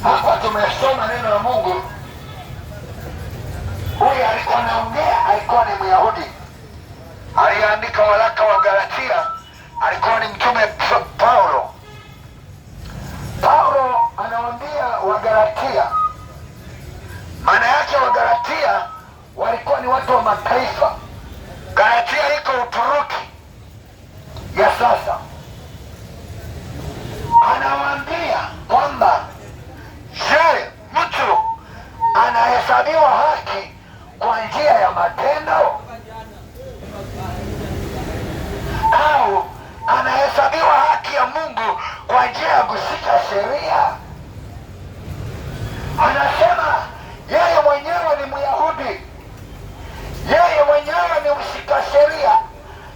Hapa tumesoma neno la Mungu. Huyu alikuwa anaongea, alikuwa ni Myahudi aliyeandika waraka wa Galatia, alikuwa ni mtume Paulo. Paulo anawaambia Wagalatia, maana yake Wagalatia walikuwa ni watu wa mataifa. Galatia iko Uturuki ya sasa. Anawaambia kwamba je, mtu anahesabiwa haki kwa njia ya matendo au anahesabiwa haki ya Mungu kwa njia ya kushika sheria? Anasema yeye mwenyewe ni Myahudi, yeye mwenyewe ni mshika sheria,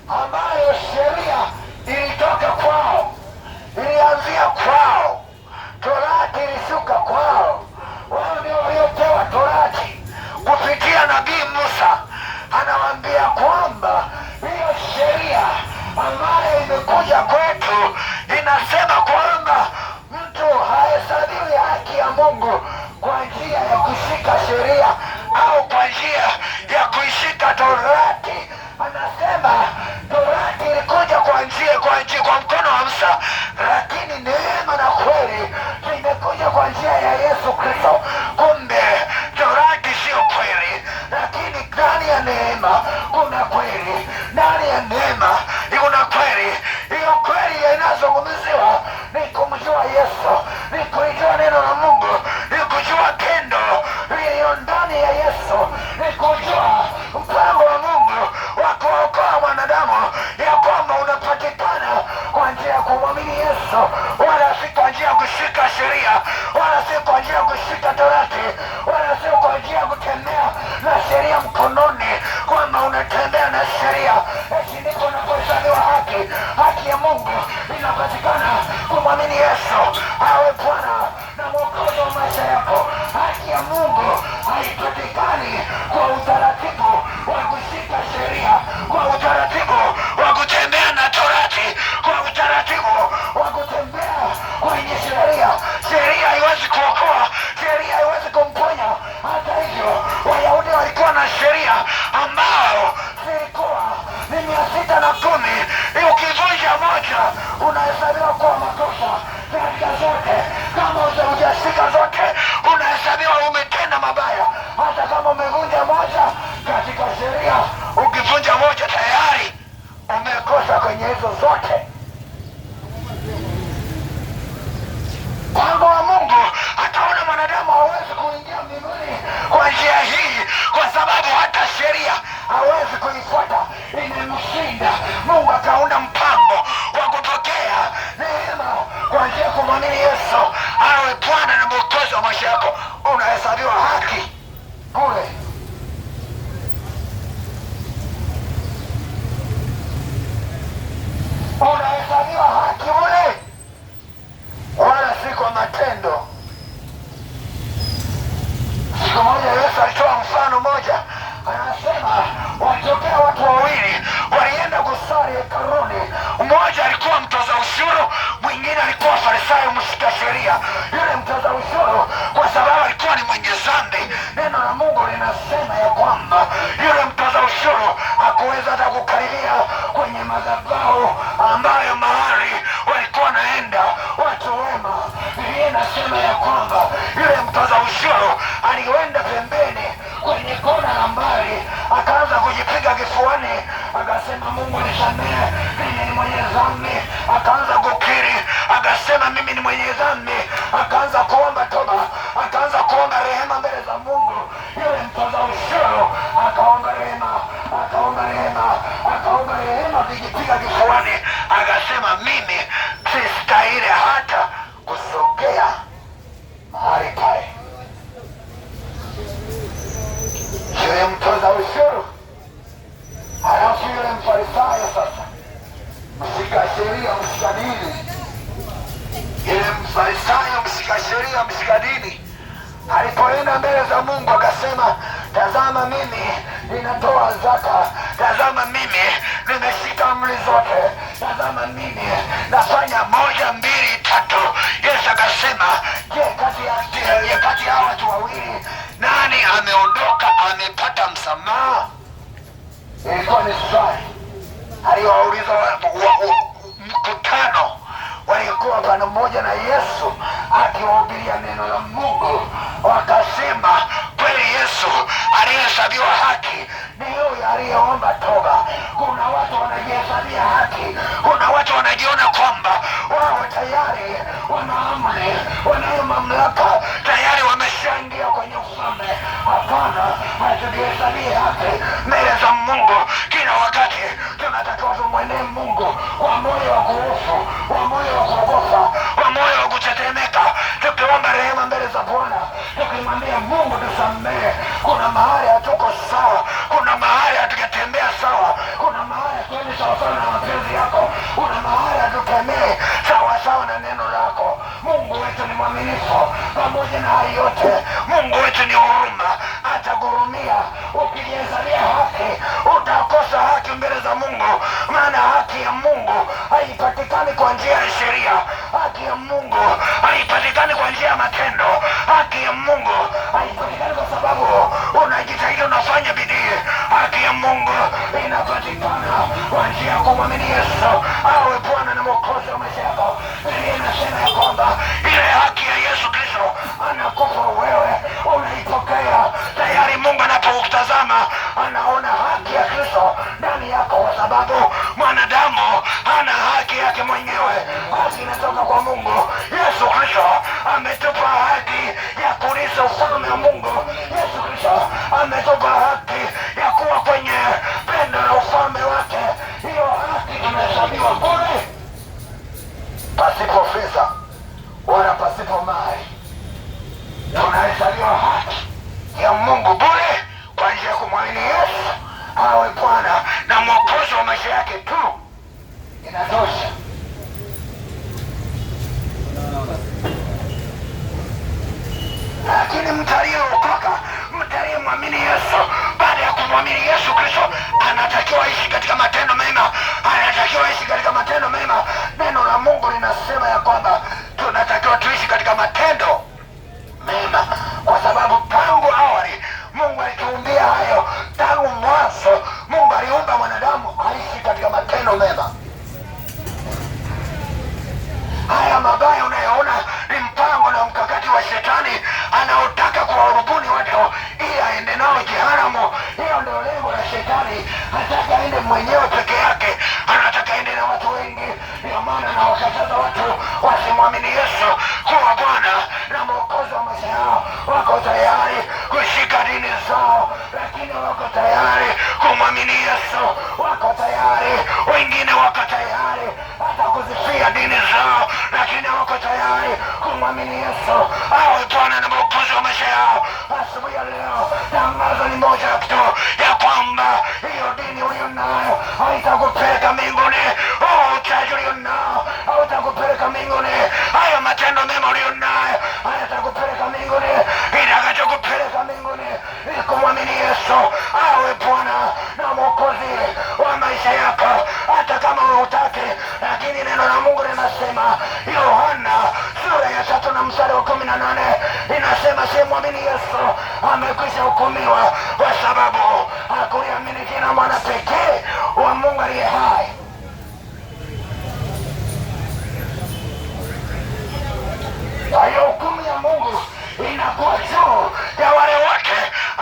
ambayo sheria ilitoka kwao, ilianzia kwao. Torati ilishuka kwao, wao ndio waliopewa Torati kupitia nabii Musa. Anawaambia kwamba hiyo sheria ambayo imekuja kwetu inasema kwamba mtu hahesabiwi haki ya Mungu kwa njia ya kushika sheria au kwa njia ya kuishika Torati. Anasema Torati ilikuja kwa mkono wa Musa, lakini neema na kweli imekuja kwa njia ya Yesu Kristo. Kumbe Torati sio kweli, lakini ndani ya neema kuna kweli, ndani ya neema kuna kweli. Hiyo kweli inazungumziwa ni kumjua Yesu, ni kulijua neno la Mungu, ni kujua pendo lililo ndani ya Yesu, ni kujua mpango wa Mungu wa kuokoa mwanadamu, ya kwamba unapatikana kwa njia ya kumwamini Yesu, wala si kwa njia ya kushika sheria, wala si kwa njia ya kushika Torati, wala si kwa njia ya kutembea na sheria mkononi, kwamba unatembea na sheria. Eti ndipo unapohesabiwa haki. Haki ya Mungu inapatikana kumwamini Yesu awe Bwana na Mwokozi wa maisha yako. Haki ya Mungu haipatikani kwa utaratibu wa kushika sheria, kwa utaratibu wa kutembea na Torati, kwa utaratibu wa kutembea kwenye sheria. Sheria haiwezi kuokoa, sheria haiwezi kumponya. Hata hivyo, Wayahudi walikuwa na sheria ambao zilikuwa ni 610. Ukivunja moja unahesabiwa kuwa makosa katika zote. Kama hujashika zote unahesabiwa umetenda mabaya. Hata kama umevunja moja katika sheria, ukivunja moja tayari umekosa kwenye hizo zote. Mpango wa Mungu ataona mwanadamu hawezi kuingia mbinguni kwa njia hii, kwa sababu hata sheria hawezi kuifuata, imemshinda. Mungu akaunda mpango wa kupokea neema kwa njia ya kumwamini Yesu awe Bwana na Mwokozi wa maisha yako. Unahesabiwa haki bure. Unahesabiwa haki bure, wala si kwa matendo. Siku moja Yesu alitoa mfano moja, anasema watokea watu wawili walienda kusali hekaluni. Mmoja alikuwa mtoza ushuru, mwingine alikuwa Farisayo mshika sheria. Yule mtoza ushuru, kwa sababu alikuwa ni mwenye dhambi, neno la Mungu linasema ya kwamba yule mtoza ushuru hakuweza hata kukaribia kwenye madhabahu ambayo mahali walikuwa naenda watu wema. Biblia inasema ya kwamba yule mtoza ushuru alienda pembeni kwenye kona ya mbali, akaanza kujipiga kifuani, akasema Mungu nisamehe, mimi ni mwenye dhambi. Akaanza kukiri, akasema mimi ni mwenye dhambi, akaanza kuomba toba, akaanza kuomba rehema mbele za Mungu. Yule mtoza ushuru akaomba rehema, akaomba rehema, akaomba rehema, akijipiga kifuani, akasema mimi sistahili hata kusogea mahali pale. Yule mtoza ushuru, halafu yule Mfarisayo sasa, mshika sheria, mshika dini. Yule Mfarisayo mshika sheria, mshika dini, alipoenda mbele za Mungu akasema, tazama mimi ninatoa zaka, tazama mimi nimeshika amri zote, tazama mimi nafanya 1, 2, 3. Yesu akasema, je, kati ya tamaa? Ilikuwa ni swali aliyowauliza mkutano walikuwa pamoja na Yesu akiwahubiria neno la Mungu. Wakasema kweli Yesu aliyehesabiwa haki ni yule aliyeomba toba. Kuna watu wanajihesabia haki, kuna watu wanajiona kwamba wao tayari wana amri, wanayo mamlaka, tayari wameshaingia kwenye ufalme. Hapana, hatujihesabie haki mbele za Mungu. Kila wakati tunatakiwa tumwendee Mungu kwa moyo wa kuhofu, kwa moyo wa kuogopa, kwa moyo wa kutetemeka, tukiomba rehema mbele za Bwana, tukimwambia Mungu tusamehe. Kuna mahali hatuko sawa, kuna mahali hatukatembea sawa, kuna mahali hatuendi sawasawa na mapenzi yako, kuna mahali hatukemee sawasawa na neno lako. Mungu wetu ni mwaminifu. Pamoja na hayo yote, Mungu wetu ni huruma, atakuhurumia. Ukijihesabia haki, utakosa haki mbele za Mungu, maana haki ya Mungu haipatikani kwa njia ya sheria. Haki ya Mungu haipatikani kwa njia ya matendo. Haki ya Mungu haipatikani kwa sababu unajitahidi, unafanya bidii. Haki ya Mungu inapatikana kwa njia ya kumwamini Yesu awe Bwana na Mwokozi wa maisha yako. Biblia inasema ya kwamba ile haki ya Yesu Kristo anakupa wewe, unaipokea tayari. Mungu anapokutazama anaona haki ya Kristo ndani yako, kwa sababu mwanadamu hana haki yake mwenyewe. Haki inatoka kwa Mungu. Yesu Kristo ametupa haki ya kurithi ufalme wa Mungu. Yesu Kristo ametupa haki ya kuwa kwenye pendo la ufalme wake. Hiyo haki tunahesabiwa bure, pasipo fedha wala pasipo mali. Tunahesabiwa haki ya Mungu bure kwa njia ya kumwamini Yesu awe Bwana na Mwokozi wa maisha yake tu. Inatosha. Lakini mtu aliyeokoka, mtu aliyemwamini Yesu, baada ya kumwamini Yesu Kristo, anatakiwa ishi katika matendo mema, anatakiwa ishi katika matendo mema. Neno la Mungu linasema ya kwamba tunatakiwa tuishi katika matendo mema, kwa sababu tangu awali Mungu alituumbia hayo. Tangu mwanzo Mungu aliumba mwanadamu aishi katika matendo mema. Haya mabaya unayoona ni mpango na mkakati wa Shetani anaotaka kuwarubuni watu ili aende nao jehanamu. Hiyo ndio lengo la Shetani. Hataka aende mwenyewe peke yake, anataka aende na watu wengi. Ndio maana anawakataza watu wasimwamini Yesu kuwa Bwana na Mwokozi wa maisha yao. Wako tayari kushika dini zao, lakini wako tayari kumwamini Yesu. Wako tayari, wengine wako tayari hata kuzifia dini zao, lakini wako tayari kumwamini Yesu awe Bwana na Mwokozi wa maisha yao. Asubuhi ya leo tangazo ni moja tu, ya kwamba hiyo dini ulionayo haitakupeleka mbinguni. Uchaji ulionao hautakupeleka mbinguni. Hayo matendo mema ulionayo hayatakupeleka mbinguni. Itakachokupeleka mbinguni ni kumwamini Yesu awe Bwana na Mwokozi wa maisha yako, hata kama hutaki. Lakini neno la Mungu linasema, Yohana sura ya 3 na mstari wa 18 inasema, simwamini Yesu amekwisha hukumiwa, kwa sababu hakuliamini jina mwana pekee wa Mungu aliye hai. Kwa hiyo hukumu ya Mungu inakuwa juu ya wale wote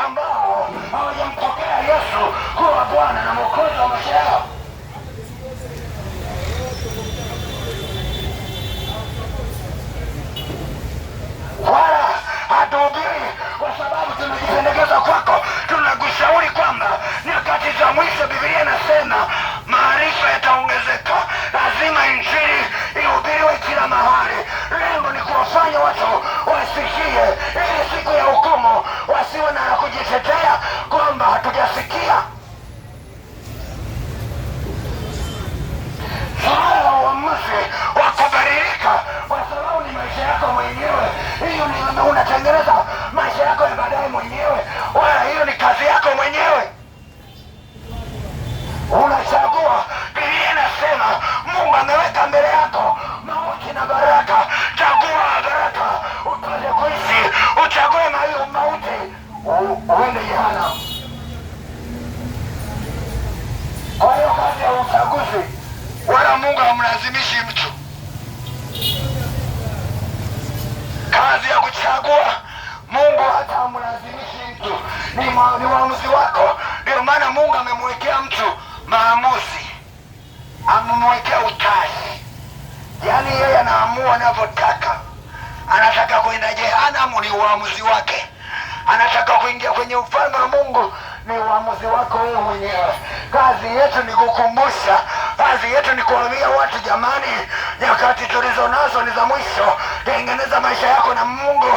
ambao hawajampokea Yesu kuwa Bwana na Mwokozi wa maisha yao. Wala hatuhubiri kwa sababu tunajipendekeza kwako. Tunakushauri kwamba nyakati za mwisho, Biblia inasema maarifa yataongezeka. Lazima injili ihubiriwe kila mahali. Lengo ni kuwafanya watu wasikie, ili siku ya hukumu wasiwe na kujitetea kwamba hatujasikia. Swala la uamuzi wa kubadilika, kwa sababu ni maisha yako mwenyewe. Hiyo ni unatengeneza maisha yako ya baadaye mwenyewe, wala hiyo ni kazi yako mwenyewe. Unachagua. Biblia inasema Mungu ameweka mbele yako mauti na baraka. Chagua baraka upate kuishi, uchague mauti uende jehanamu. kuwa Mungu hata amlazimishi mtu, ni maamuzi wako. Ndio maana Mungu amemwekea mtu maamuzi, amemwekea utashi, yaani yeye anaamua anavyotaka. Anataka kwenda jehanamu, ni uamuzi wake. Anataka kuingia kwenye ufalme wa Mungu, ni uamuzi wako wewe mwenyewe. Kazi yetu ni kukumbusha, kazi yetu ni kuambia watu, jamani, nyakati tulizo nazo ni za mwisho. Tengeneza maisha yako na Mungu,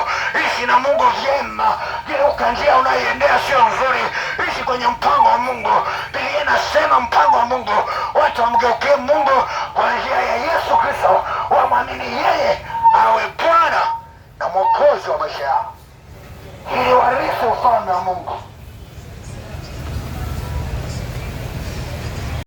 ishi na Mungu vyema. Geuka njia unayoendea sio nzuri, ishi kwenye mpango wa Mungu. Biblia inasema mpango wa Mungu, watu wamgeukie Mungu kwa njia ya Yesu Kristo, wamwamini yeye awe Bwana na Mwokozi wa maisha yao, ili warithi ufalme wa Mungu.